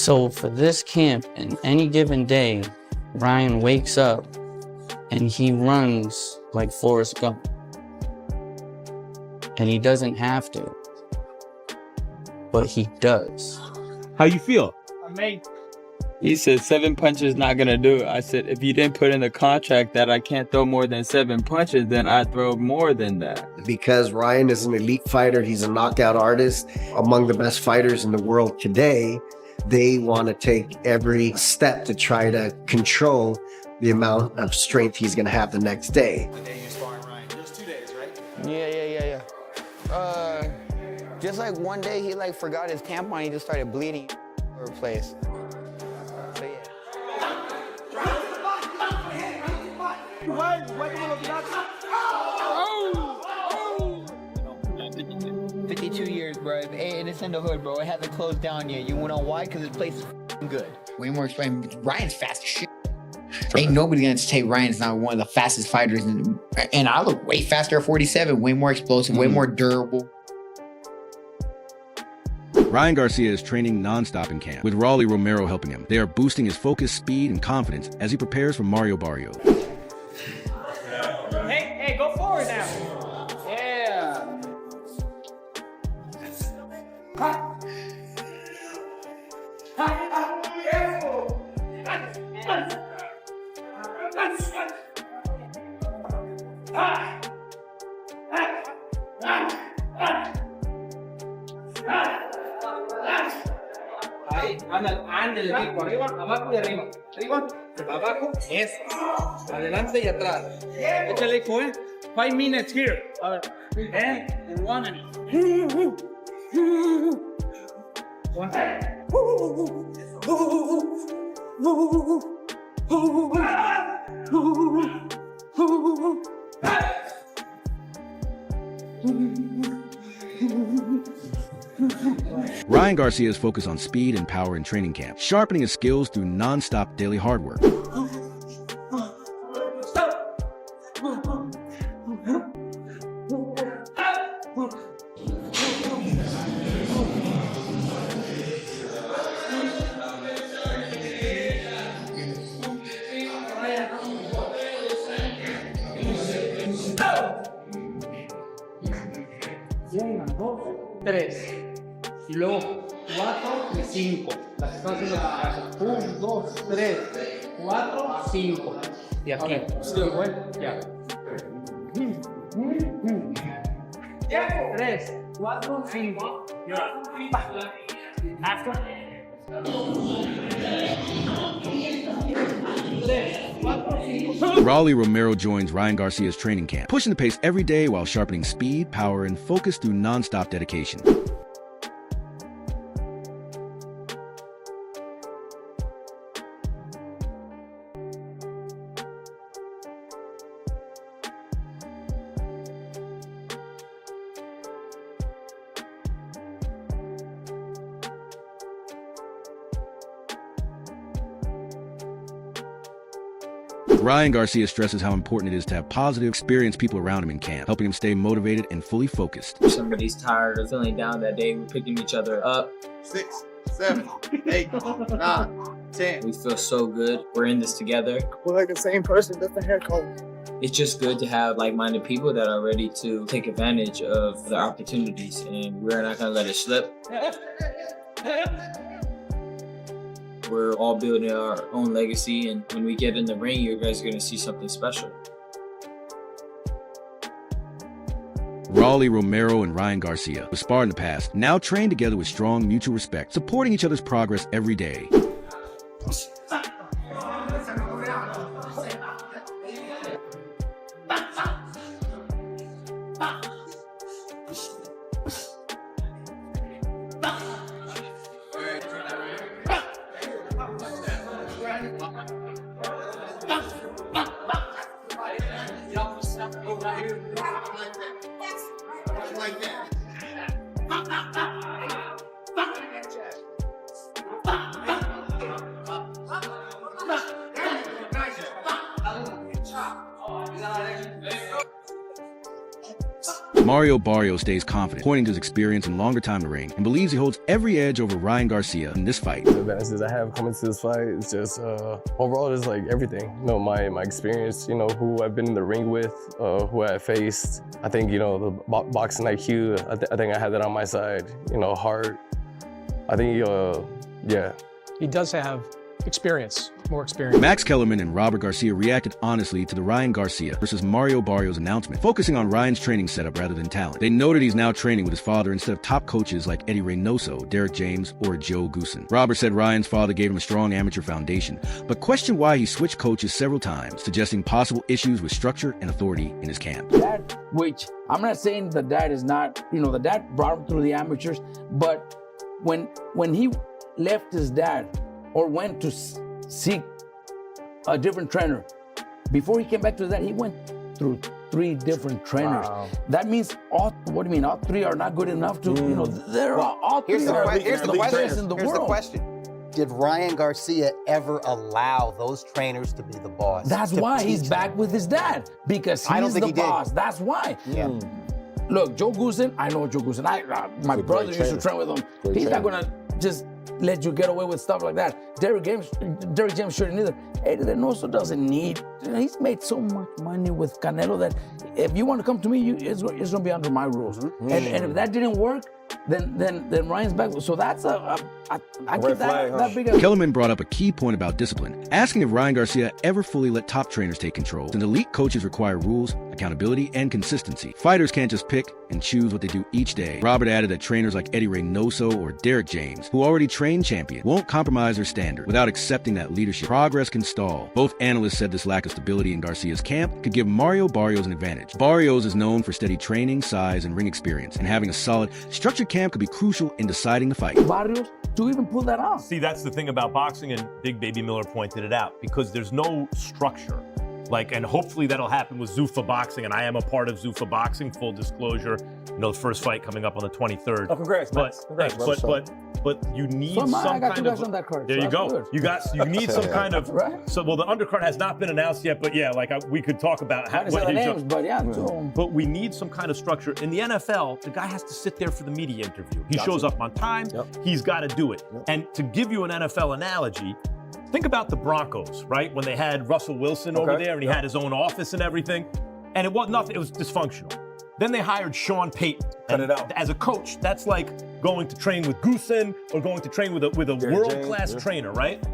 So for this camp, in any given day, Ryan wakes up and he runs like Forrest Gump. And he doesn't have to, but he does. How you feel? Amazing. He said 7 punches not gonna do it. I said, if you didn't put in the contract that I can't throw more than 7 punches, then I'd throw more than that. Because Ryan is an elite fighter, he's a knockout artist, among the best fighters in the world today. They want to take every step to try to control the amount of strength he's going to have the next day. The day you're sparring Ryan, just 2 days, right? Yeah. Just like one day he like forgot his tampon, he just started bleeding all over the place. So yeah. 52 years, bro. And it's in the hood, bro. It hasn't closed down yet. You know why? Because this place is good. Way more explained. Ryan's fast as shit. Ain't nobody gonna say Ryan's not one of the fastest fighters. And I look way faster at 47, way more explosive, way more durable. Ryan Garcia is training nonstop in camp, with Rolly Romero helping him. They are boosting his focus, speed, and confidence as he prepares for Mario Barrios. Hey, go forward now. Yeah. Ahí, ándale, tipo, arriba, abajo y arriba. Arriba, abajo, eso. Adelante y atrás. Échale, hijo, 5 minutes here. A ver, and 1 and 1. Ryan Garcia is focused on speed and power in training camp, sharpening his skills through non-stop daily hard work. Una, 2, 3. Y luego 4 y 5. Las que están haciendo en la casa. 1, 2, 3, 4, 5. Y aquí. Still, güey. Ya. 3, 4, 5. After. 3, 4, 5. Rolly Romero joins Ryan Garcia's training camp, pushing the pace every day while sharpening speed, power, and focus through non-stop dedication. Ryan Garcia stresses how important it is to have positive, experienced people around him in camp, helping him stay motivated and fully focused. If somebody's tired or feeling down that day, we're picking each other up. 6, 7, 8, 9, 10. We feel so good. We're in this together. We're like the same person, different hair color. It's just good to have like-minded people that are ready to take advantage of the opportunities, and we're not gonna let it slip. We're all building our own legacy, and when we get in the ring, you guys are gonna see something special. Rolly Romero and Ryan Garcia, who sparred in the past, now train together with strong mutual respect, supporting each other's progress every day. Mario Barrios stays confident, pointing to his experience and longer time in the ring, and believes he holds every edge over Ryan Garcia in this fight. The advantages I have coming to this fight is just overall just like everything. You know, my experience, you know, who I've been in the ring with, who I faced. I think, you know, the boxing IQ, I think I have that on my side. You know, heart. I think, yeah. He does have experience, more experience. Max Kellerman and Robert Garcia reacted honestly to the Ryan Garcia versus Mario Barrios announcement, focusing on Ryan's training setup rather than talent. They noted he's now training with his father instead of top coaches like Eddie Reynoso, Derek James, or Joe Goosen. Robert said Ryan's father gave him a strong amateur foundation, but questioned why he switched coaches several times, suggesting possible issues with structure and authority in his camp. Dad, which I'm not saying the dad is not, you know, the dad brought him through the amateurs, but when he left his dad or went to seek a different trainer, before he came back to that, he went through 3 different trainers. Wow. That means all 3 are not good enough to, you know, they're all 3 are the best in the world. Here's the question. Did Ryan Garcia ever allow those trainers to be the boss? That's why he's back with his dad, because he's the boss. That's why. Yeah. Look, Joe Goosen, I know Joe Goosen. My brother used to train with him. He's not gonna just let you get away with stuff like that. Derek James shouldn't either. Eddie Reynoso doesn't need. He's made so much money with Canelo that if you want to come to me, it's gonna be under my rules. And if that didn't work, then Ryan's back. So that's I keep that big. Kellerman brought up a key point about discipline, asking if Ryan Garcia ever fully let top trainers take control. Since elite coaches require rules, accountability, and consistency, fighters can't just pick and choose what they do each day. Robert added that trainers like Eddie Reynoso or Derek James, who already trained champions, won't compromise their standard without accepting that leadership progress can stall. Both analysts said this lack of stability in Garcia's camp could give Mario Barrios an advantage. Barrios is known for steady training, size, and ring experience, and having a solid, structured camp could be crucial in deciding the fight. Barrios to even pull that off. See, that's the thing about boxing, and Big Baby Miller pointed it out, because there's no structure. And hopefully that'll happen with Zuffa Boxing, and I am a part of Zuffa Boxing, full disclosure. You know, the first fight coming up on the 23rd. Oh, congrats, but you need So some I got kind 2 of. guys on that card. There so you go. good. You need some kind of. Right. So the undercard has not been announced yet, but yeah, we could talk about I didn't say the names, but yeah. So. But we need some kind of structure. In the NFL, the guy has to sit there for the media interview. He shows up on time. He's got to do it. And to give you an NFL analogy, think about the Broncos, right? When they had Russell Wilson over there and he had his own office and everything. And it was nothing, it was dysfunctional. Then they hired Sean Payton. Cut it out. As a coach, that's like going to train with Goosen or going to train with a world-class trainer, right?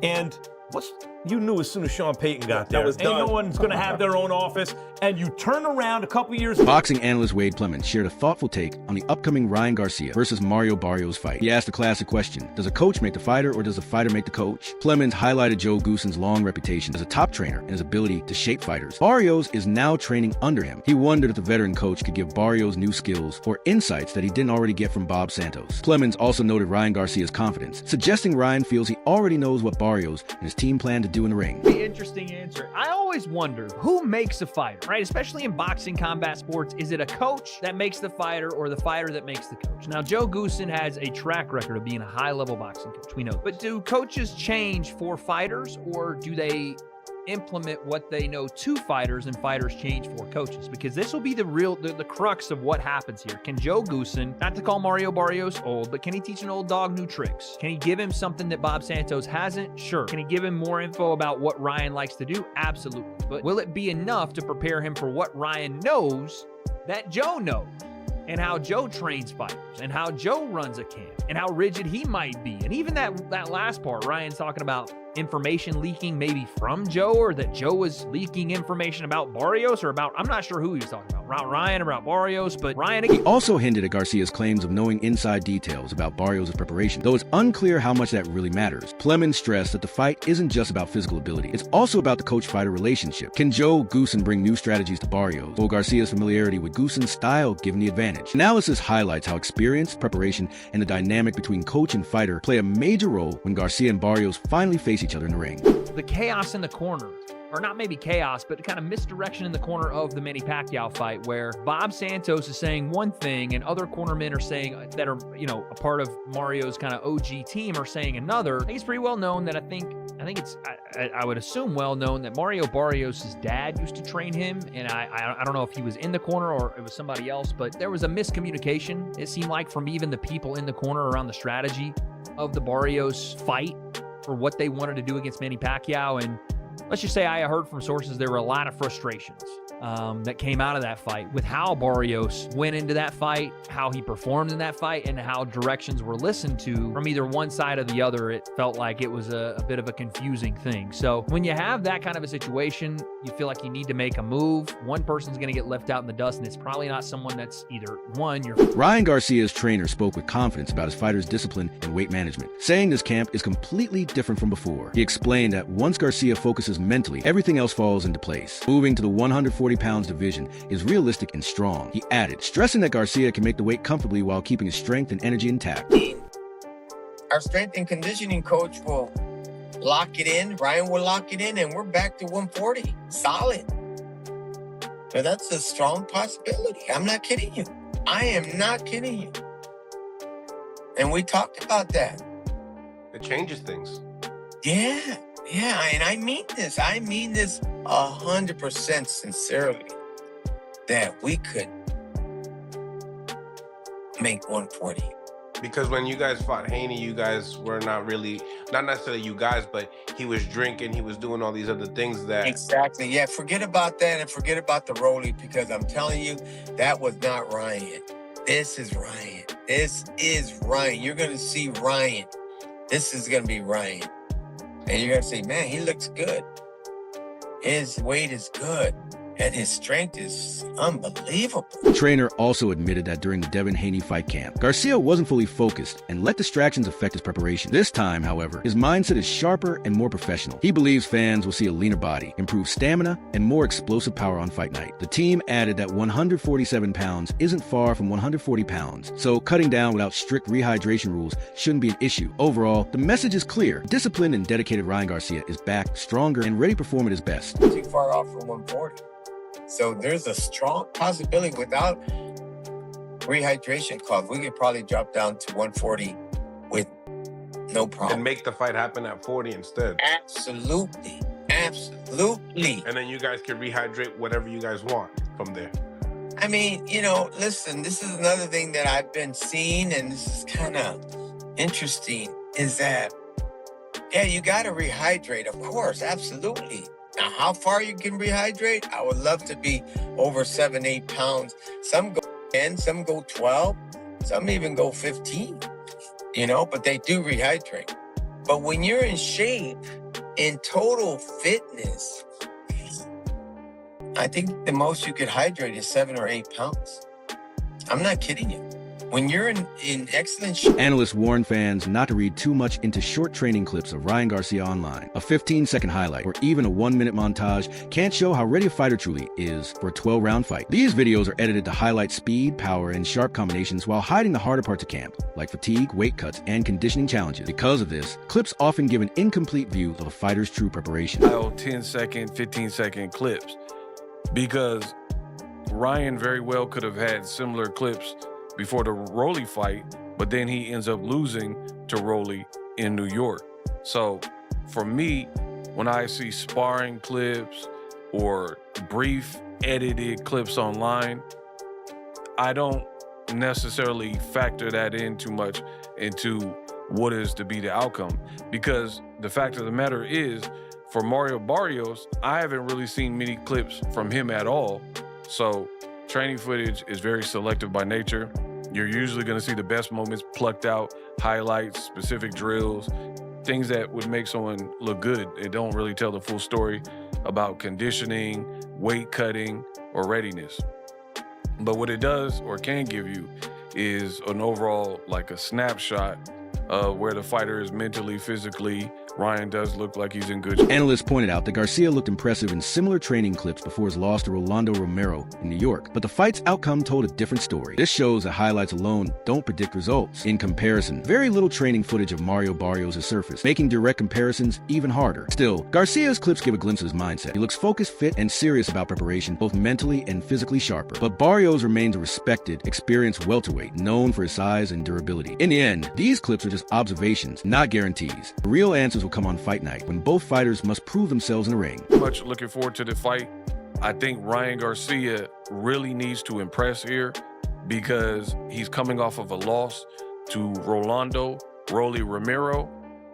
And you knew as soon as Sean Payton got there, ain't no one's going to have their own office, and you turn around a couple years. Boxing analyst Wade Plemons shared a thoughtful take on the upcoming Ryan Garcia versus Mario Barrios fight. He asked a classic question: does a coach make the fighter, or does the fighter make the coach? Plemons highlighted Joe Goosen's long reputation as a top trainer and his ability to shape fighters. Barrios is now training under him. He wondered if the veteran coach could give Barrios new skills or insights that he didn't already get from Bob Santos. Plemons also noted Ryan Garcia's confidence, suggesting Ryan feels he already knows what Barrios and his team plan to do in the ring. The interesting answer. I always wonder who makes a fighter, right? Especially in boxing, combat sports. Is it a coach that makes the fighter or the fighter that makes the coach? Now, Joe Goosen has a track record of being a high-level boxing coach. We know. But do coaches change for fighters, or do they implement what they know to fighters and fighters change for coaches? Because this will be the crux of what happens here. Can Joe Goosen, not to call Mario Barrios old, but can he teach an old dog new tricks? Can he give him something that Bob Santos hasn't? Sure. Can he give him more info about what Ryan likes to do? Absolutely. But will it be enough to prepare him for what Ryan knows that Joe knows? And how Joe trains fighters, and how Joe runs a camp, and how rigid he might be. And even that last part, Ryan's talking about information leaking maybe from Joe, or that Joe was leaking information about Barrios, or about, I'm not sure who he was talking about Ryan, about Barrios, but Ryan again. He also hinted at Garcia's claims of knowing inside details about Barrios' preparation, though it's unclear how much that really matters. Plemons stressed that the fight isn't just about physical ability, it's also about the coach-fighter relationship. Can Joe Goosen bring new strategies to Barrios? Will Garcia's familiarity with Goosen's style give him the advantage? Analysis highlights how experience, preparation, and the dynamic between coach and fighter play a major role when Garcia and Barrios finally face each other in the ring. The chaos in the corner, or not maybe chaos, but kind of misdirection in the corner of the Manny Pacquiao fight, where Bob Santos is saying one thing and other cornermen are saying, that are, a part of Mario's kind of OG team, are saying another. I think it's pretty well known that I think I think it's, I would assume well known that Mario Barrios' dad used to train him, and I don't know if he was in the corner or it was somebody else, but there was a miscommunication, it seemed like, from even the people in the corner around the strategy of the Barrios fight for what they wanted to do against Manny Pacquiao. And let's just say I heard from sources there were a lot of frustrations that came out of that fight with how Barrios went into that fight, how he performed in that fight, and how directions were listened to from either one side or the other. It felt like it was a bit of a confusing thing. So when you have that kind of a situation, you feel like you need to make a move. One person's going to get left out in the dust, and it's probably not someone that's either one, you're... Ryan Garcia's trainer spoke with confidence about his fighter's discipline and weight management, saying this camp is completely different from before. He explained that once Garcia focuses mentally, everything else falls into place. Moving to the 140 pounds division is realistic and strong, he added, stressing that Garcia can make the weight comfortably while keeping his strength and energy intact. Our strength and conditioning coach will lock it in, Ryan will lock it in, and we're back to 140. Solid. So that's a strong possibility. I'm not kidding you. I am not kidding you. And we talked about that. It changes things. Yeah, and I mean this. I mean this 100% sincerely. That we could make 140. Because when you guys fought Haney, you guys were not necessarily you guys, but he was drinking, he was doing all these other things that... Exactly, yeah, forget about that and forget about the Rolly, because I'm telling you, that was not Ryan. This is Ryan. This is Ryan. You're going to see Ryan. This is going to be Ryan. And you're going to say, man, he looks good. His weight is good. And his strength is unbelievable. The trainer also admitted that during the Devin Haney fight camp, Garcia wasn't fully focused and let distractions affect his preparation. This time, however, his mindset is sharper and more professional. He believes fans will see a leaner body, improved stamina, and more explosive power on fight night. The team added that 147 pounds isn't far from 140 pounds, so cutting down without strict rehydration rules shouldn't be an issue. Overall, the message is clear. Disciplined and dedicated Ryan Garcia is back, stronger, and ready to perform at his best. Too far off from 140. So there's a strong possibility without rehydration clause, we could probably drop down to 140 with no problem. And make the fight happen at 40 instead. Absolutely. Absolutely. And then you guys can rehydrate whatever you guys want from there. I mean, you know, listen, this is another thing that I've been seeing, and this is kind of interesting, is that, yeah, you got to rehydrate, of course, absolutely. Now, how far you can rehydrate? I would love to be over 7-8 pounds. Some go 10, some go 12, some even go 15, you know, but they do rehydrate. But when you're in shape, in total fitness, I think the most you could hydrate is 7 or 8 pounds. I'm not kidding you. When you're in excellent shape. Analysts warn fans not to read too much into short training clips of Ryan Garcia online. A 15-second highlight or even a 1-minute montage can't show how ready a fighter truly is for a 12-round fight. These videos are edited to highlight speed, power, and sharp combinations while hiding the harder parts of camp, like fatigue, weight cuts, and conditioning challenges. Because of this, clips often give an incomplete view of a fighter's true preparation. 10-second, 15-second clips, because Ryan very well could have had similar clips before the Rolly fight, but then he ends up losing to Rolly in New York. So for me, when I see sparring clips or brief edited clips online, I don't necessarily factor that in too much into what is to be the outcome, because the fact of the matter is, for Mario Barrios, I haven't really seen many clips from him at all. So training footage is very selective by nature. You're usually going to see the best moments plucked out, highlights, specific drills, things that would make someone look good. They don't really tell the full story about conditioning, weight cutting, or readiness. But what it does or can give you is an overall, like a snapshot of where the fighter is mentally, physically. Ryan does look like he's in good shape. Analysts pointed out that Garcia looked impressive in similar training clips before his loss to Rolly Romero in New York, but the fight's outcome told a different story. This shows that highlights alone don't predict results. In comparison, very little training footage of Mario Barrios has surfaced, making direct comparisons even harder. Still, Garcia's clips give a glimpse of his mindset. He looks focused, fit, and serious about preparation, both mentally and physically sharper. But Barrios remains a respected, experienced welterweight, known for his size and durability. In the end, these clips are just observations, not guarantees. The real answers will will come on fight night, when both fighters must prove themselves in the ring. Much looking forward to the fight. I think Ryan Garcia really needs to impress here because he's coming off of a loss to Rolly Romero.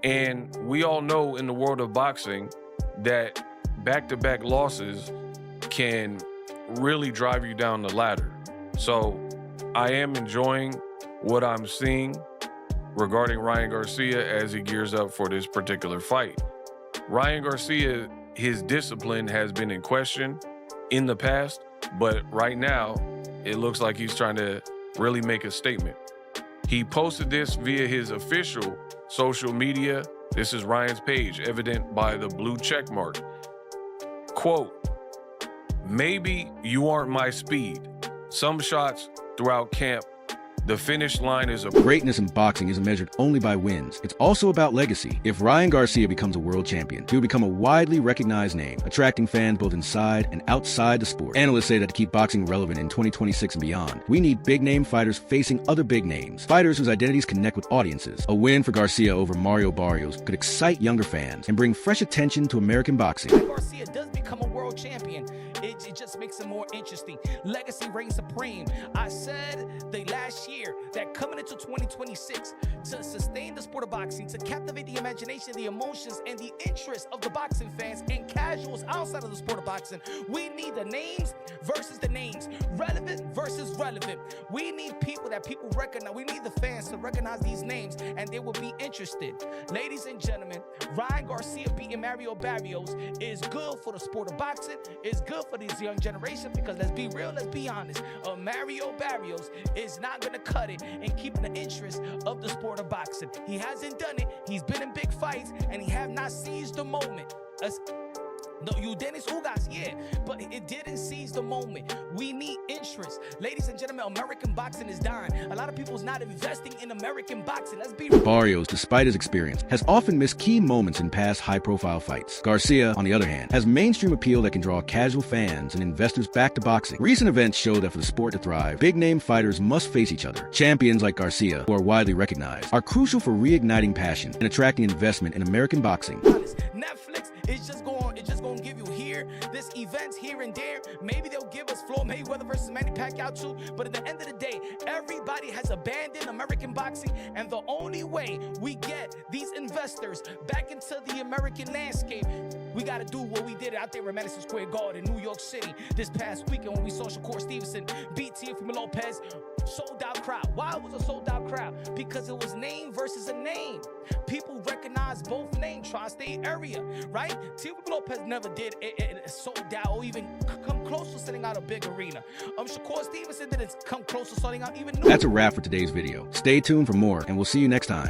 And we all know in the world of boxing that back-to-back losses can really drive you down the ladder. So I am enjoying what I'm seeing regarding Ryan Garcia as he gears up for this particular fight. Ryan Garcia, his discipline has been in question in the past, but right now it looks like he's trying to really make a statement. He posted this via his official social media. This is Ryan's page, evident by the blue check mark. Quote, "Maybe you aren't my speed. Some shots throughout camp. The finish line is a..." Greatness in boxing isn't measured only by wins. It's also about legacy. If Ryan Garcia becomes a world champion, he will become a widely recognized name, attracting fans both inside and outside the sport. Analysts say that to keep boxing relevant in 2026 and beyond, we need big-name fighters facing other big names, fighters whose identities connect with audiences. A win for Garcia over Mario Barrios could excite younger fans and bring fresh attention to American boxing. Garcia does become a world champion. It just makes it more interesting. Legacy reigns supreme. I said the last year that coming into 2026, to sustain the sport of boxing, to captivate the imagination, the emotions, and the interest of the boxing fans and casuals outside of the sport of boxing, we need the names versus the names, relevant versus relevant. We need people that people recognize. We need the fans to recognize these names, and they will be interested. Ladies and gentlemen, Ryan Garcia beating Mario Barrios is good for the sport of boxing. It's good for this young generation because let's be real, let's be honest. Mario Barrios is not going to cut it in keeping the interest of the sport of boxing. He hasn't done it. He's been in big fights and he have not seized the moment. No, you Dennis Ugas, yeah, but it didn't seize the moment. We need interest. Ladies and gentlemen, American boxing is dying. A lot of people's not investing in American boxing. Let's be real. Barrios, despite his experience, has often missed key moments in past high-profile fights. Garcia, on the other hand, has mainstream appeal that can draw casual fans and investors back to boxing. Recent events show that for the sport to thrive, big-name fighters must face each other. Champions like Garcia, who are widely recognized, are crucial for reigniting passion and attracting investment in American boxing. Netflix is just going to give you this events here and there. Maybe they'll give us Floyd Mayweather versus Manny Pacquiao too. But at the end of the day, everybody has abandoned American boxing, and the only way we get these investors back into the American landscape, we got to do what we did out there at Madison Square Garden, New York City, this past weekend when we saw Shakur Stevenson beat Teofimo Lopez. Sold out crowd. Why was it a sold out crowd? Because it was name versus a name. People recognize both names, tri-state area, right? Teofimo Lopez never did it sold out or even come close to selling out a big arena. Shakur Stevenson didn't come close to selling out even. That's a wrap for today's video. Stay tuned for more, and we'll see you next time.